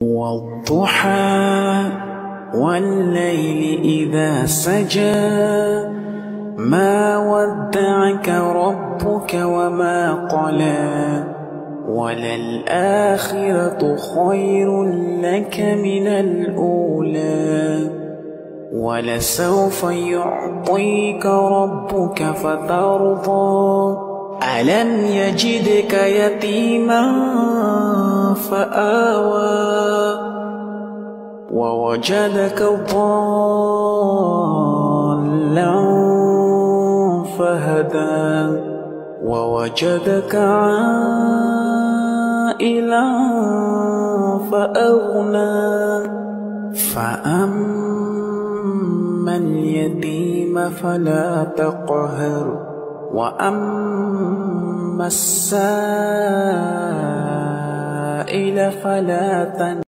والضحى والليل إذا سجى ما ودعك ربك وما قلى وللآخرة خير لك من الأولى ولسوف يعطيك ربك فترضى ألم يجدك يتيما فآوى ووجدك ضالا فهدى ووجدك عائلا فأغنى فأما اليتيم فلا تقهر وأما السائل فلا تنهر.